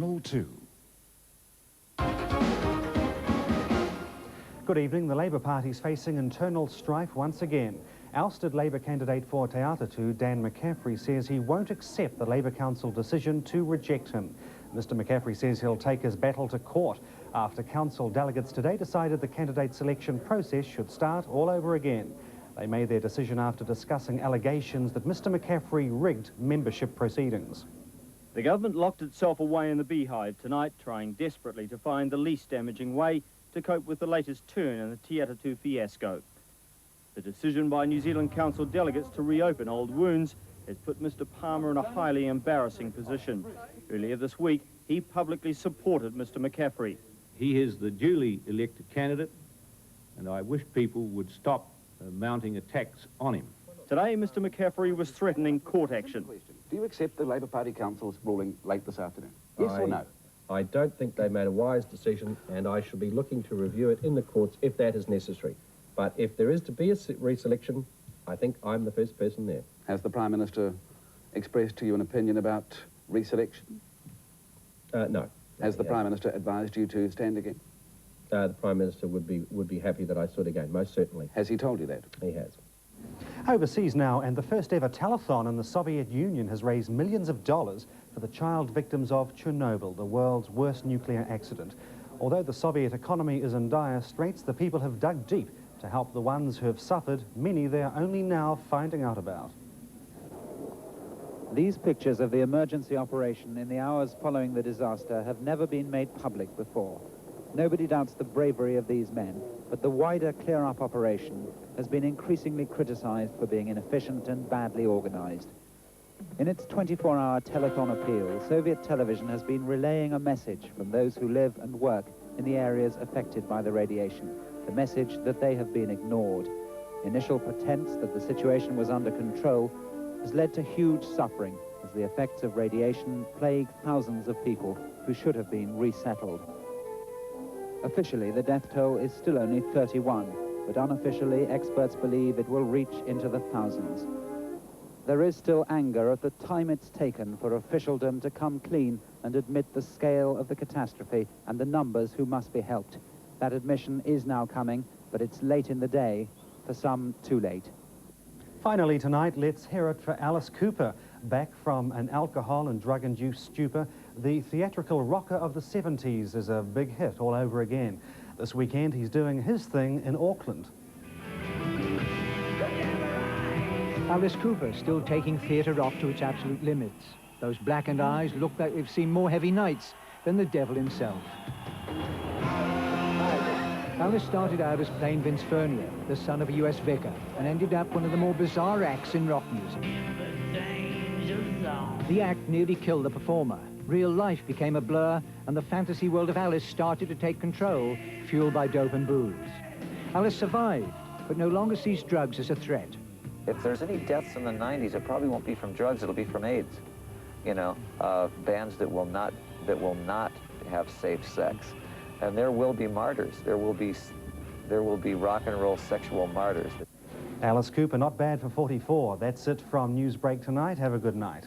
2. Good evening. The Labour Party is facing internal strife once again. Ousted Labour candidate for TV2, Dan McCaffrey, says he won't accept the Labour Council decision to reject him. Mr McCaffrey says he'll take his battle to court after council delegates today decided the candidate selection process should start all over again. They made their decision after discussing allegations that Mr McCaffrey rigged membership proceedings. The government locked itself away in the beehive tonight, trying desperately to find the least damaging way to cope with the latest turn in the TV2 fiasco. The decision by New Zealand Council delegates to reopen old wounds has put Mr Palmer in a highly embarrassing position. Earlier this week, he publicly supported Mr McCaffrey. He is the duly elected candidate, and I wish people would stop mounting attacks on him. Today, Mr McCaffrey was threatening court action. Do you accept the Labour Party Council's ruling late this afternoon? Yes or no? I don't think they made a wise decision, and I shall be looking to review it in the courts if that is necessary. But if there is to be a reselection, I think I'm the first person there. Has the Prime Minister expressed to you an opinion about reselection? No. Has the Prime Minister advised you to stand again? The Prime Minister would be happy that I stood again, most certainly. Has he told you that? He has. Overseas now, and the first ever telethon in the Soviet Union has raised millions of dollars for the child victims of Chernobyl, the world's worst nuclear accident. Although the Soviet economy is in dire straits, the people have dug deep to help the ones who have suffered, many they are only now finding out about. These pictures of the emergency operation in the hours following the disaster have never been made public before. Nobody doubts the bravery of these men, but the wider clear-up operation has been increasingly criticized for being inefficient and badly organized. In its 24-hour telethon appeal, Soviet television has been relaying a message from those who live and work in the areas affected by the radiation, the message that they have been ignored. Initial pretense that the situation was under control has led to huge suffering as the effects of radiation plague thousands of people who should have been resettled. Officially, the death toll is still only 31, but unofficially, experts believe it will reach into the thousands. There is still anger at the time it's taken for officialdom to come clean and admit the scale of the catastrophe and the numbers who must be helped. That admission is now coming, but it's late in the day, for some too late. Finally tonight, let's hear it for Alice Cooper. Back from an alcohol and drug-induced stupor, the theatrical rocker of the 70s is a big hit all over again. This weekend, he's doing his thing in Auckland. Alice Cooper still taking theatre off to its absolute limits. Those blackened eyes look like they've seen more heavy nights than the devil himself. Alice started out as plain Vince Furnier, the son of a US vicar, and ended up one of the more bizarre acts in rock music. The act nearly killed the performer. Real life became a blur, and the fantasy world of Alice started to take control, fueled by dope and booze. Alice survived, but no longer sees drugs as a threat. If there's any deaths in the 90s, it probably won't be from drugs, it'll be from AIDS. You know, bands that will not have safe sex. And there will be martyrs. There will be rock and roll sexual martyrs. Alice Cooper, not bad for 44. That's it from News Break tonight. Have a good night.